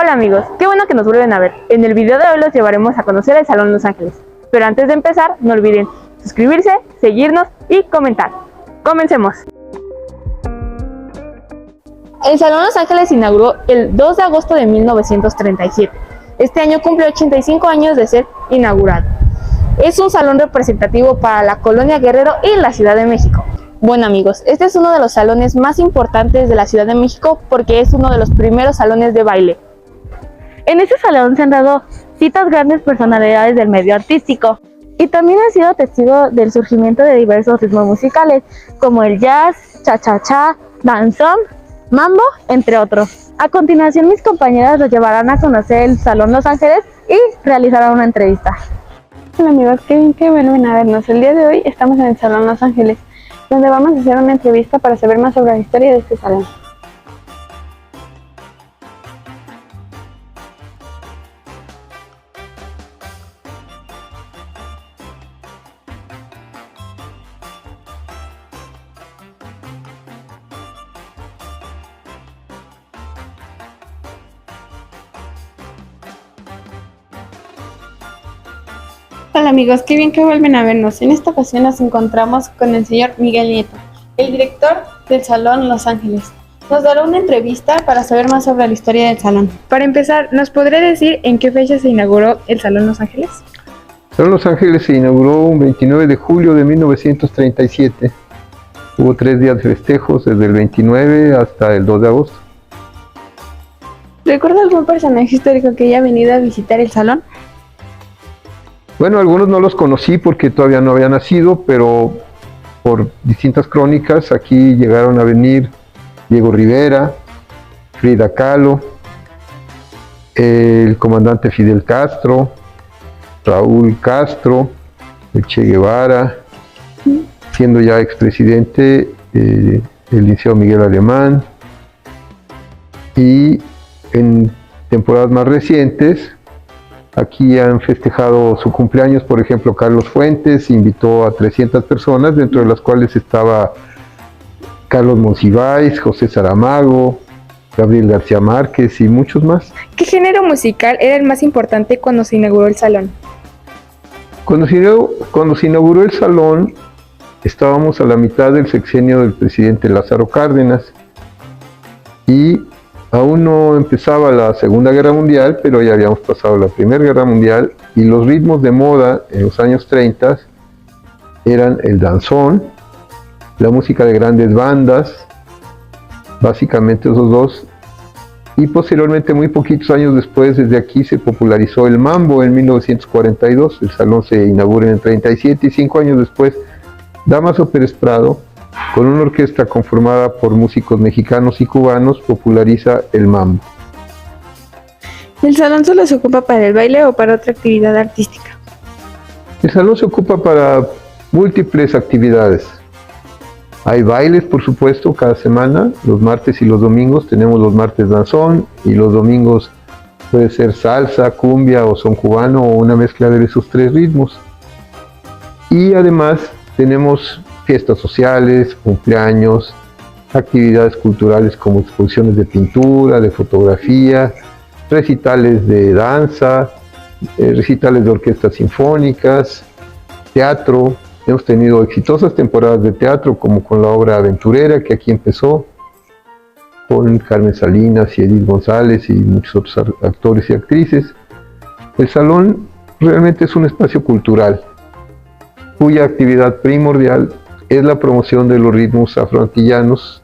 Hola amigos, qué bueno que nos vuelven a ver. En el video de hoy los llevaremos a conocer el Salón Los Ángeles. Pero antes de empezar, no olviden suscribirse, seguirnos y comentar. ¡Comencemos! El Salón Los Ángeles se inauguró el 2 de agosto de 1937. Este año cumple 85 años de ser inaugurado. Es un salón representativo para la Colonia Guerrero y la Ciudad de México. Bueno amigos, este es uno de los salones más importantes de la Ciudad de México porque es uno de los primeros salones de baile. En este salón se han dado citas grandes personalidades del medio artístico y también ha sido testigo del surgimiento de diversos ritmos musicales como el jazz, cha-cha-cha, danzón, mambo, entre otros. A continuación mis compañeras los llevarán a conocer el Salón Los Ángeles y realizarán una entrevista. Hola amigos, qué bien que vuelven a vernos. El día de hoy estamos en el Salón Los Ángeles, donde vamos a hacer una entrevista para saber más sobre la historia de este salón. Hola amigos, qué bien que vuelven a vernos. En esta ocasión nos encontramos con el señor Miguel Nieto, el director del Salón Los Ángeles. Nos dará una entrevista para saber más sobre la historia del salón. Para empezar, ¿nos podría decir en qué fecha se inauguró el Salón Los Ángeles? El Salón Los Ángeles se inauguró un 29 de julio de 1937. Hubo 3 días de festejos, desde el 29 hasta el 2 de agosto. ¿Recuerda algún personaje histórico que haya venido a visitar el salón? Bueno, algunos no los conocí porque todavía no había nacido, pero por distintas crónicas aquí llegaron a venir Diego Rivera, Frida Kahlo, el comandante Fidel Castro, Raúl Castro, el Che Guevara, siendo ya expresidente el licenciado Miguel Alemán, y en temporadas más recientes aquí han festejado su cumpleaños, por ejemplo, Carlos Fuentes invitó a 300 personas, dentro de las cuales estaba Carlos Monsiváis, José Saramago, Gabriel García Márquez y muchos más. ¿Qué género musical era el más importante cuando se inauguró el salón? Cuando se inauguró el salón, estábamos a la mitad del sexenio del presidente Lázaro Cárdenas y aún no empezaba la Segunda Guerra Mundial, pero ya habíamos pasado la Primera Guerra Mundial y los ritmos de moda en los años 30 eran el danzón, la música de grandes bandas, básicamente esos dos, y posteriormente, muy poquitos años después, desde aquí se popularizó el mambo en 1942, el salón se inaugura en el 37 y 5 años después, Dámaso Pérez Prado, con una orquesta conformada por músicos mexicanos y cubanos, populariza el mambo. ¿El salón solo se ocupa para el baile o para otra actividad artística? El salón se ocupa para múltiples actividades. Hay bailes, por supuesto, cada semana, los martes y los domingos. Tenemos los martes danzón y los domingos puede ser salsa, cumbia o son cubano o una mezcla de esos 3 ritmos. Y además tenemos fiestas sociales, cumpleaños, actividades culturales como exposiciones de pintura, de fotografía, recitales de danza, recitales de orquestas sinfónicas, teatro. Hemos tenido exitosas temporadas de teatro como con la obra Aventurera, que aquí empezó, con Carmen Salinas y Edith González y muchos otros actores y actrices. El salón realmente es un espacio cultural, cuya actividad primordial es la promoción de los ritmos afroantillanos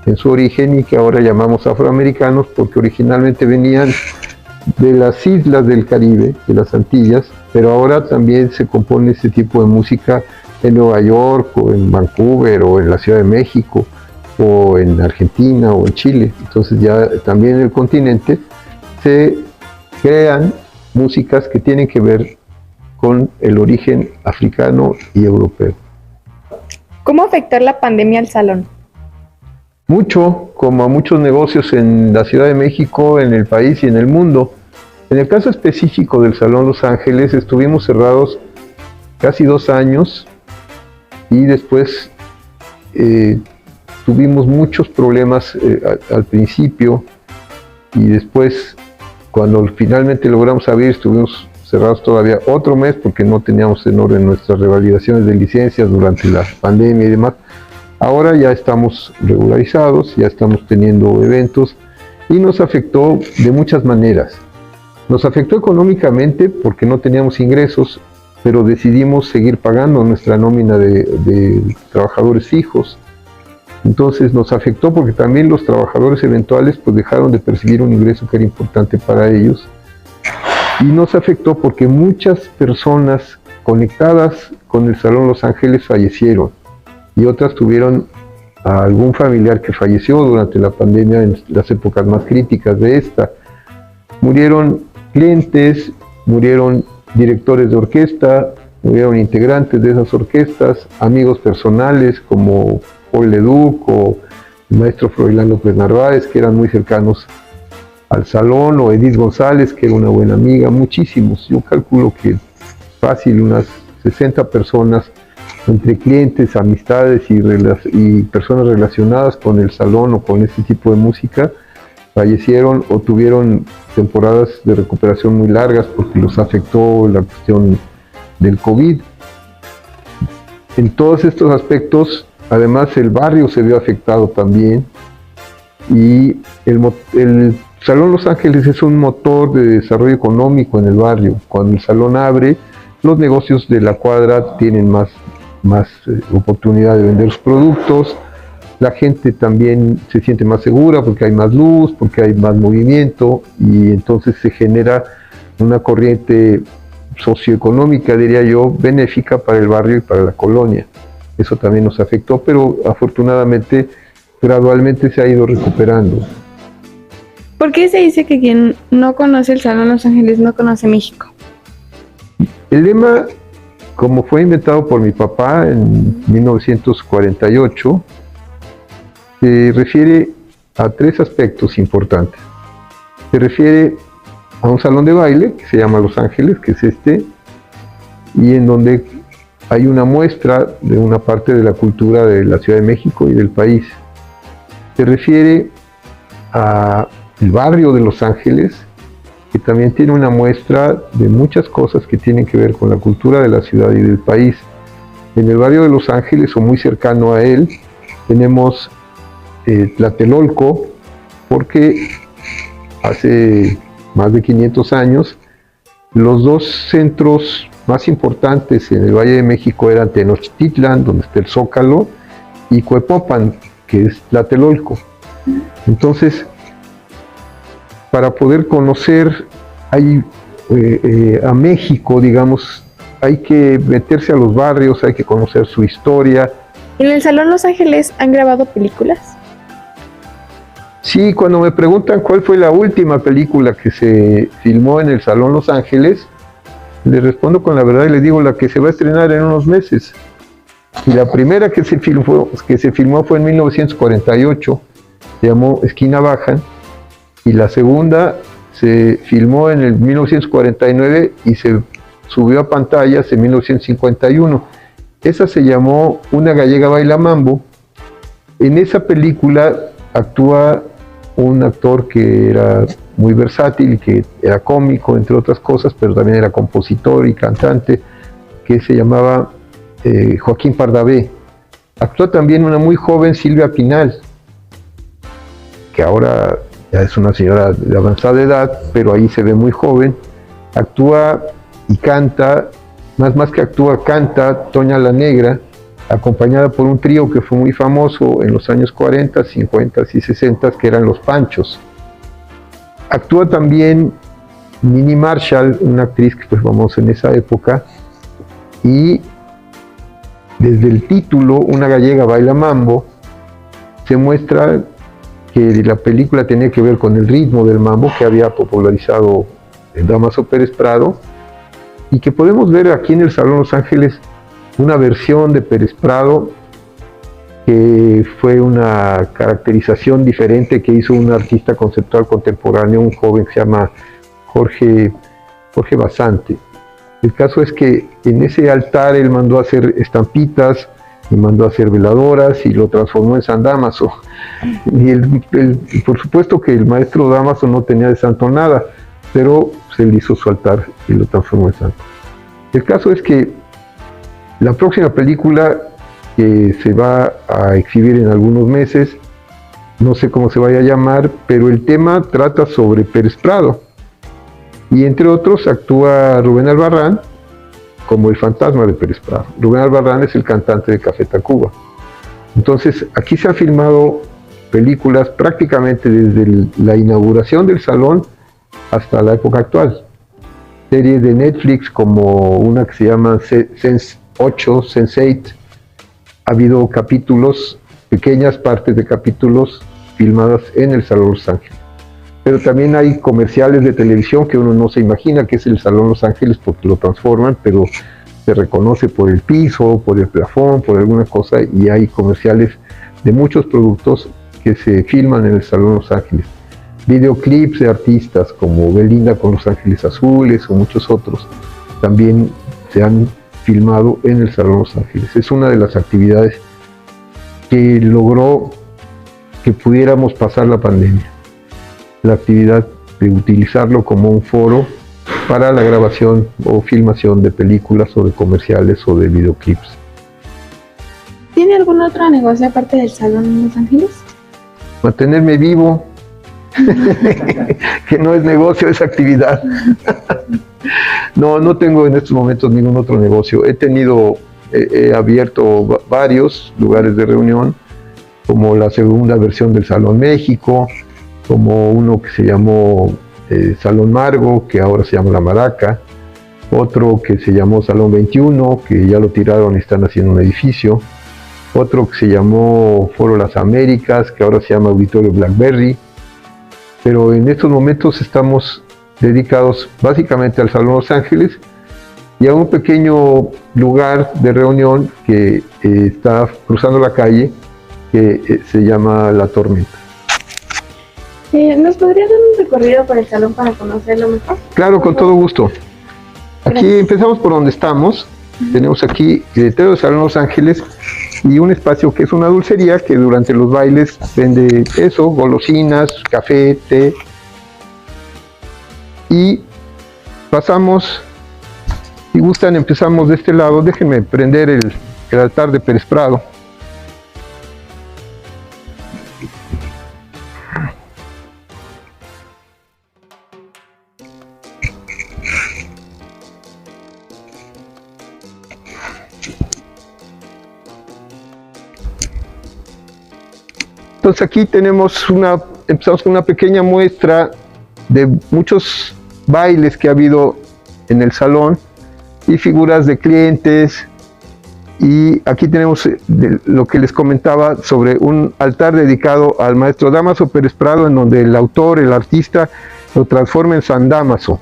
en su origen y que ahora llamamos afroamericanos porque originalmente venían de las islas del Caribe, de las Antillas, pero ahora también se compone este tipo de música en Nueva York o en Vancouver o en la Ciudad de México o en Argentina o en Chile. Entonces ya también en el continente se crean músicas que tienen que ver con el origen africano y europeo. ¿Cómo afectó la pandemia al salón? Mucho, como a muchos negocios en la Ciudad de México, en el país y en el mundo. En el caso específico del Salón Los Ángeles, estuvimos cerrados casi 2 años y después tuvimos muchos problemas al principio y después cuando finalmente logramos abrir, estuvimos cerrados todavía otro mes porque no teníamos en orden nuestras revalidaciones de licencias durante la pandemia y demás. Ahora ya estamos regularizados, ya estamos teniendo eventos y nos afectó de muchas maneras. Nos afectó económicamente porque no teníamos ingresos, pero decidimos seguir pagando nuestra nómina de trabajadores fijos. Entonces nos afectó porque también los trabajadores eventuales pues dejaron de percibir un ingreso que era importante para ellos. Y nos afectó porque muchas personas conectadas con el Salón Los Ángeles fallecieron y otras tuvieron a algún familiar que falleció durante la pandemia en las épocas más críticas de esta. Murieron clientes, murieron directores de orquesta, murieron integrantes de esas orquestas, amigos personales como Paul Leduc o el maestro Froilán López Narváez, que eran muy cercanos al salón, o Edith González, que era una buena amiga, muchísimos. Yo calculo que fácil unas 60 personas, entre clientes, amistades y personas relacionadas con el salón o con este tipo de música, fallecieron o tuvieron temporadas de recuperación muy largas porque los afectó la cuestión del COVID. En todos estos aspectos, además, el barrio se vio afectado también, y el Salón Los Ángeles es un motor de desarrollo económico en el barrio. Cuando el salón abre, los negocios de la cuadra tienen más oportunidad de vender sus productos, la gente también se siente más segura porque hay más luz, porque hay más movimiento, y entonces se genera una corriente socioeconómica, diría yo, benéfica para el barrio y para la colonia. Eso también nos afectó, pero afortunadamente gradualmente se ha ido recuperando. ¿Por qué se dice que quien no conoce el Salón Los Ángeles no conoce México? El lema, como fue inventado por mi papá en 1948, se refiere a tres aspectos importantes. Se refiere a un salón de baile que se llama Los Ángeles, que es este, y en donde hay una muestra de una parte de la cultura de la Ciudad de México y del país. Se refiere a el barrio de Los Ángeles, que también tiene una muestra de muchas cosas que tienen que ver con la cultura de la ciudad y del país. En el barrio de Los Ángeles, o muy cercano a él, tenemos Tlatelolco, porque hace más de 500 años los dos centros más importantes en el Valle de México eran Tenochtitlan, donde está el Zócalo, y Cuepopan, que es Tlatelolco. Entonces, para poder conocer a México, digamos, hay que meterse a los barrios, hay que conocer su historia. ¿En el Salón Los Ángeles han grabado películas? Sí, cuando me preguntan cuál fue la última película que se filmó en el Salón Los Ángeles, les respondo con la verdad y les digo la que se va a estrenar en unos meses. Y la primera que se filmó fue en 1948, se llamó Esquina Baja, y la segunda se filmó en el 1949 y se subió a pantallas en 1951. Esa se llamó Una gallega baila mambo. En esa película actúa un actor que era muy versátil, que era cómico, entre otras cosas, pero también era compositor y cantante, que se llamaba Joaquín Pardavé. Actúa también una muy joven Silvia Pinal, que ahora ya es una señora de avanzada edad, pero ahí se ve muy joven. Actúa y canta, más que actúa, canta Toña la Negra, acompañada por un trío que fue muy famoso en los años 40, 50 y 60, que eran los Panchos. Actúa también Minnie Marshall, una actriz que fue famosa en esa época, y desde el título Una gallega baila mambo se muestra que la película tenía que ver con el ritmo del mambo que había popularizado Dámaso Pérez Prado, y que podemos ver aquí en el Salón Los Ángeles una versión de Pérez Prado que fue una caracterización diferente que hizo un artista conceptual contemporáneo, un joven que se llama Jorge Basante. El caso es que en ese altar él mandó a hacer estampitas y mandó a hacer veladoras y lo transformó en San Dámaso. Y por supuesto que el maestro Dámaso no tenía de santo nada, pero se le hizo su altar y lo transformó en santo. El caso es que la próxima película que se va a exhibir en algunos meses, no sé cómo se vaya a llamar, pero el tema trata sobre Pérez Prado. Y entre otros actúa Rubén Albarrán como el fantasma de Pérez Prado. Rubén Albarrán es el cantante de Café Tacuba. Entonces, aquí se han filmado películas prácticamente desde la inauguración del salón hasta la época actual. Series de Netflix como una que se llama Sense8, Sense8. Ha habido capítulos, pequeñas partes de capítulos filmadas en el Salón Los Ángeles. Pero también hay comerciales de televisión que uno no se imagina que es el Salón Los Ángeles porque lo transforman, pero se reconoce por el piso, por el plafón, por alguna cosa, y hay comerciales de muchos productos que se filman en el Salón Los Ángeles. Videoclips de artistas como Belinda con Los Ángeles Azules o muchos otros también se han filmado en el Salón Los Ángeles. Es una de las actividades que logró que pudiéramos pasar la pandemia. La actividad de utilizarlo como un foro para la grabación o filmación de películas o de comerciales o de videoclips. ¿Tiene algún otro negocio aparte del Salón en Los Ángeles? Mantenerme vivo, que no es negocio, es actividad. No tengo en estos momentos ningún otro negocio. He abierto varios lugares de reunión, como la segunda versión del Salón México, como uno que se llamó Salón Margo, que ahora se llama La Maraca, otro que se llamó Salón 21, que ya lo tiraron y están haciendo un edificio, otro que se llamó Foro Las Américas, que ahora se llama Auditorio Blackberry, pero en estos momentos estamos dedicados básicamente al Salón Los Ángeles y a un pequeño lugar de reunión que está cruzando la calle, que se llama La Tormenta. ¿Nos podría dar un recorrido por el salón para conocerlo mejor? Claro, con todo gusto. Aquí Gracias. empezamos por donde estamos. Tenemos aquí el letrero del Salón Los Ángeles y un espacio que es una dulcería que durante los bailes vende eso, golosinas, café, té. Y pasamos, si gustan, empezamos de este lado. Déjenme prender el altar de Pérez Prado. Entonces aquí empezamos con una pequeña muestra de muchos bailes que ha habido en el salón y figuras de clientes, y aquí tenemos lo que les comentaba sobre un altar dedicado al maestro Dámaso Pérez Prado, en donde el autor, el artista, lo transforma en San Dámaso,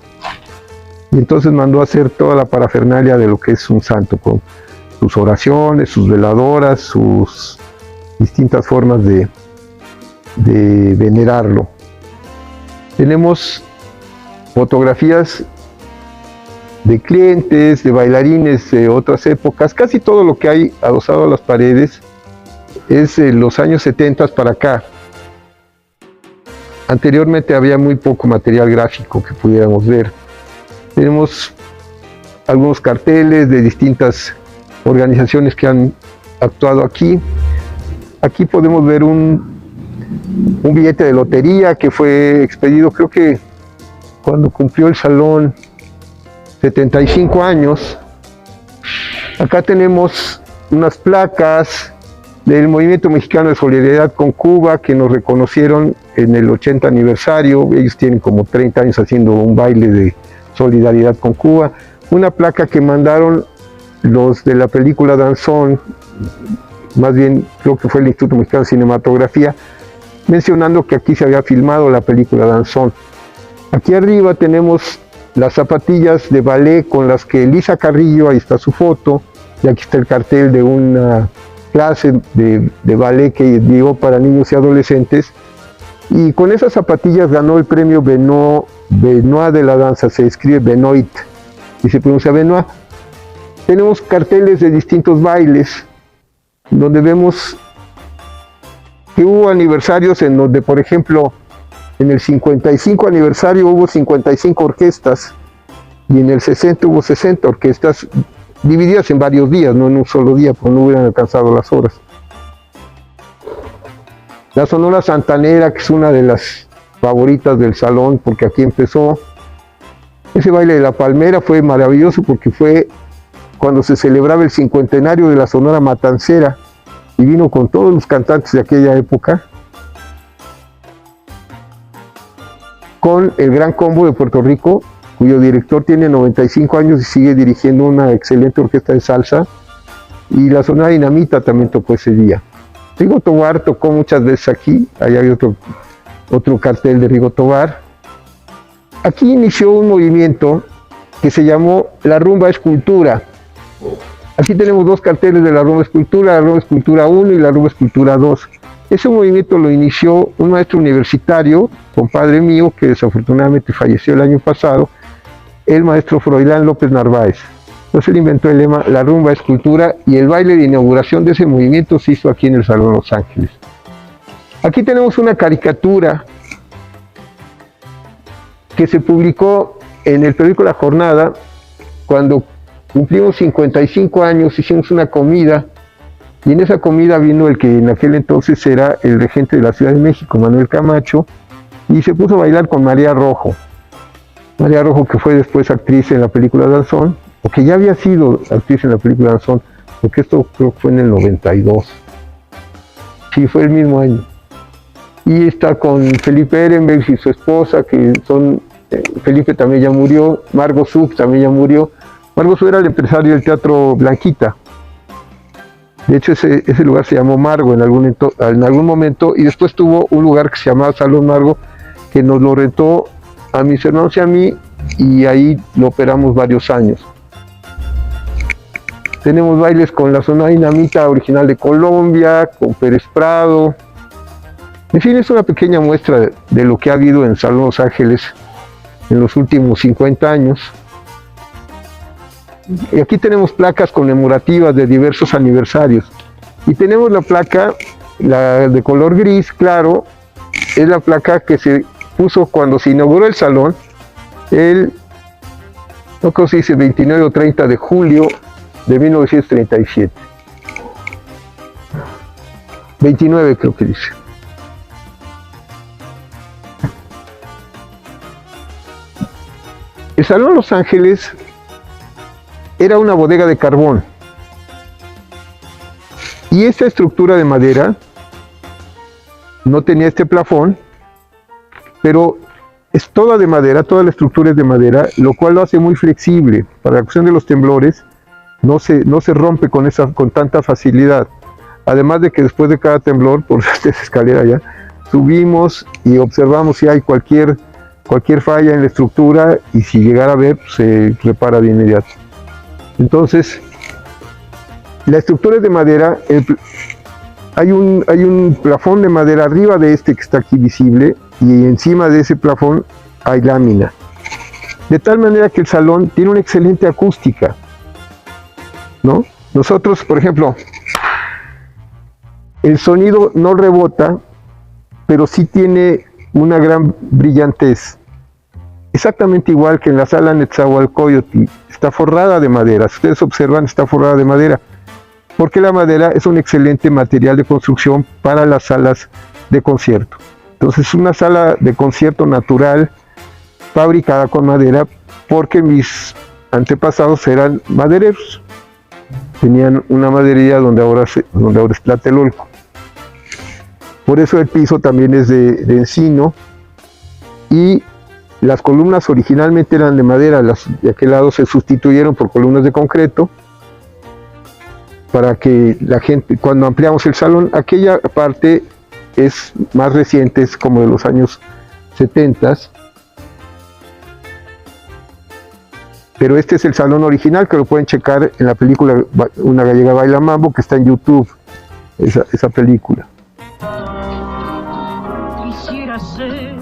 y entonces mandó a hacer toda la parafernalia de lo que es un santo, con sus oraciones, sus veladoras, sus distintas formas de venerarlo. Tenemos fotografías de clientes, de bailarines de otras épocas. Casi todo lo que hay adosado a las paredes es de los años 70 para acá. Anteriormente había muy poco material gráfico que pudiéramos ver. Tenemos algunos carteles de distintas organizaciones que han actuado aquí. Aquí podemos ver un billete de lotería que fue expedido, creo que cuando cumplió el salón 75 años. Acá tenemos unas placas del Movimiento Mexicano de Solidaridad con Cuba que nos reconocieron en el 80 aniversario. Ellos tienen como 30 años haciendo un baile de solidaridad con Cuba. Una placa que mandaron los de la película Danzón, más bien creo que fue el Instituto Mexicano de Cinematografía, mencionando que aquí se había filmado la película Danzón. Aquí arriba tenemos las zapatillas de ballet con las que Elisa Carrillo, ahí está su foto, y aquí está el cartel de una clase de ballet que dio para niños y adolescentes, y con esas zapatillas ganó el premio Benoit de la danza, se escribe Benoit y se pronuncia Benoit. Tenemos carteles de distintos bailes, donde vemos que hubo aniversarios en donde, por ejemplo, En el 55 aniversario hubo 55 orquestas y en el 60 hubo 60 orquestas divididas en varios días, no en un solo día, porque no hubieran alcanzado las horas. La Sonora Santanera, que es una de las favoritas del salón, porque aquí empezó. Ese baile de la palmera fue maravilloso porque fue cuando se celebraba el cincuentenario de la Sonora Matancera y vino con todos los cantantes de aquella época, con el Gran Combo de Puerto Rico, cuyo director tiene 95 años y sigue dirigiendo una excelente orquesta de salsa, y la Sonora Dinamita también tocó ese día. Rigo Tobar tocó muchas veces aquí, ahí hay otro cartel de Rigo Tobar. Aquí inició un movimiento que se llamó la Rumba Escultura. Aquí tenemos dos carteles de la Rumba Escultura 1 y la Rumba Escultura 2. Ese movimiento lo inició un maestro universitario, compadre mío, que desafortunadamente falleció el año pasado, el maestro Froilán López Narváez. Entonces él inventó el lema la Rumba Escultura y el baile de inauguración de ese movimiento se hizo aquí en el Salón Los Ángeles. Aquí tenemos una caricatura que se publicó en el periódico La Jornada cuando cumplimos 55 años, hicimos una comida y en esa comida vino el que en aquel entonces era el regente de la Ciudad de México, Manuel Camacho, y se puso a bailar con María Rojo. María Rojo, que fue después actriz en la película Danzón, o que ya había sido actriz en la película Danzón, porque esto creo que fue en el 92. Sí, fue el mismo año. Y está con Felipe Ehrenberg y su esposa, que son, Felipe también ya murió, Margo Sub también ya murió. Margo Sub era el empresario del Teatro Blanquita. De hecho, ese lugar se llamó Margo en algún momento, y después tuvo un lugar que se llamaba Salón Margo, que nos lo rentó a mis hermanos y a mí, y ahí lo operamos varios años. Tenemos bailes con la Sonora Dinamita original de Colombia, con Pérez Prado. En fin, es una pequeña muestra de lo que ha habido en Salón Los Ángeles en los últimos 50 años. Y aquí tenemos placas conmemorativas de diversos aniversarios. Y tenemos la placa, la de color gris claro, es la placa que se puso cuando se inauguró el salón, no creo si dice 29 o 30 de julio de 1937. 29 creo que dice. El Salón Los Ángeles era una bodega de carbón. Y esta estructura de madera no tenía este plafón, pero es toda de madera, toda la estructura es de madera, lo cual lo hace muy flexible. Para la cuestión de los temblores, no se rompe con tanta facilidad. Además de que después de cada temblor, por esta escalera ya, subimos y observamos si hay cualquier falla en la estructura, y si llegara a ver, se repara de inmediato. Entonces, la estructura es de madera, hay un plafón de madera arriba de este que está aquí visible, y encima de ese plafón hay lámina. De tal manera que el salón tiene una excelente acústica, ¿no? Nosotros, por ejemplo, el sonido no rebota, pero sí tiene una gran brillantez. Exactamente igual que en la sala Netzahualcóyotl, está forrada de madera. Si ustedes observan, está forrada de madera, porque la madera es un excelente material de construcción para las salas de concierto. Entonces, es una sala de concierto natural, fabricada con madera, porque mis antepasados eran madereros. Tenían una maderería donde ahora es Tlatelolco. Por eso el piso también es de encino, y las columnas originalmente eran de madera, las de aquel lado se sustituyeron por columnas de concreto, para que la gente, cuando ampliamos el salón, aquella parte es más reciente, es como de los años 70, pero este es el salón original, que lo pueden checar en la película Una gallega baila mambo, que está en YouTube, esa película. Quisiera ser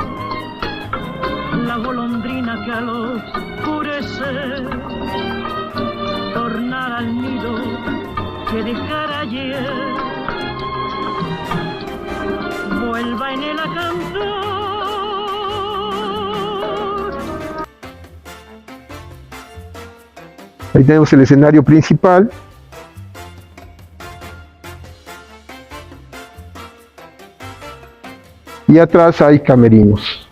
la golondrina que al oscurecer tornar al nido que dejara ayer, vuelva en él a cantar Ahí tenemos el escenario principal. Y atrás hay camerinos.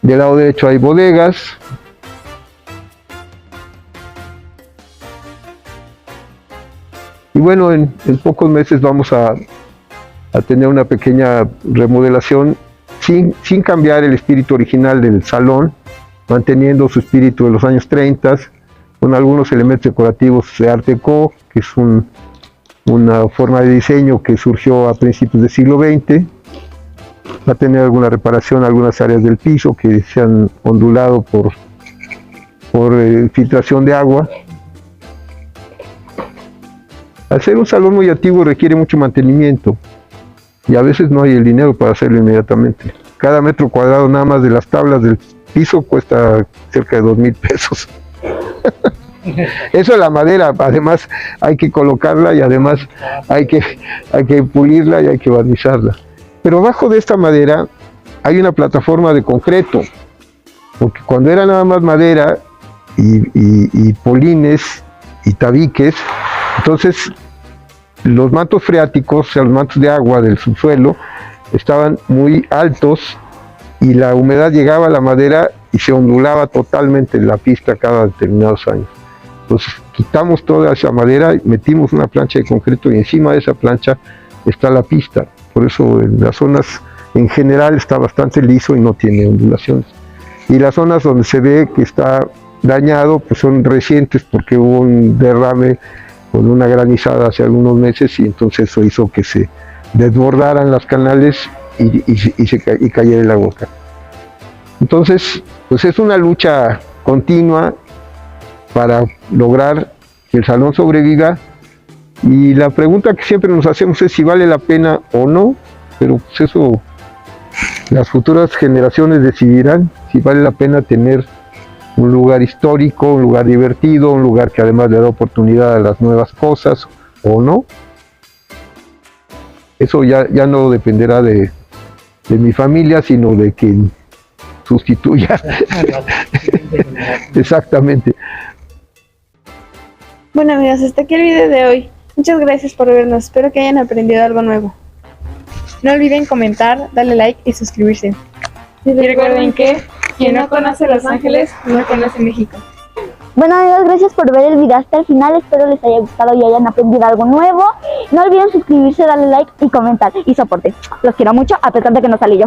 Del lado derecho hay bodegas. Y bueno, en pocos meses vamos a tener una pequeña remodelación sin cambiar el espíritu original del salón, manteniendo su espíritu de los años 30, con algunos elementos decorativos de Art Deco, que es una forma de diseño que surgió a principios del siglo XX. Va a tener alguna reparación, algunas áreas del piso que se han ondulado por filtración de agua. Al ser un salón muy antiguo requiere mucho mantenimiento y a veces no hay el dinero para hacerlo inmediatamente. Cada metro cuadrado nada más de las tablas del piso cuesta cerca de 2,000 pesos. Eso es la madera, además hay que colocarla y además hay que pulirla y hay que barnizarla. Pero abajo de esta madera hay una plataforma de concreto, porque cuando era nada más madera y polines y tabiques, entonces los mantos freáticos, o sea, los mantos de agua del subsuelo, estaban muy altos y la humedad llegaba a la madera y se ondulaba totalmente la pista cada determinados años. Entonces quitamos toda esa madera, metimos una plancha de concreto y encima de esa plancha está la pista. Por eso en las zonas en general está bastante liso y no tiene ondulaciones. Y las zonas donde se ve que está dañado pues son recientes porque hubo un derrame con una granizada hace algunos meses y entonces eso hizo que se desbordaran las canales y cayera el agua acá. Entonces pues es una lucha continua para lograr que el salón sobreviva, y la pregunta que siempre nos hacemos es si vale la pena o no, pero pues eso las futuras generaciones decidirán si vale la pena tener un lugar histórico, un lugar divertido, un lugar que además le da oportunidad a las nuevas cosas o no. Eso ya no dependerá de mi familia, sino de quien sustituya. Exactamente. Bueno amigos, hasta aquí el video de hoy. Muchas gracias por vernos, espero que hayan aprendido algo nuevo. No olviden comentar, darle like y suscribirse. Y recuerden que quien no conoce Los Ángeles, no conoce México. Bueno amigos, gracias por ver el video hasta el final, espero les haya gustado y hayan aprendido algo nuevo. No olviden suscribirse, darle like y comentar y soporte. Los quiero mucho a pesar de que no salí yo.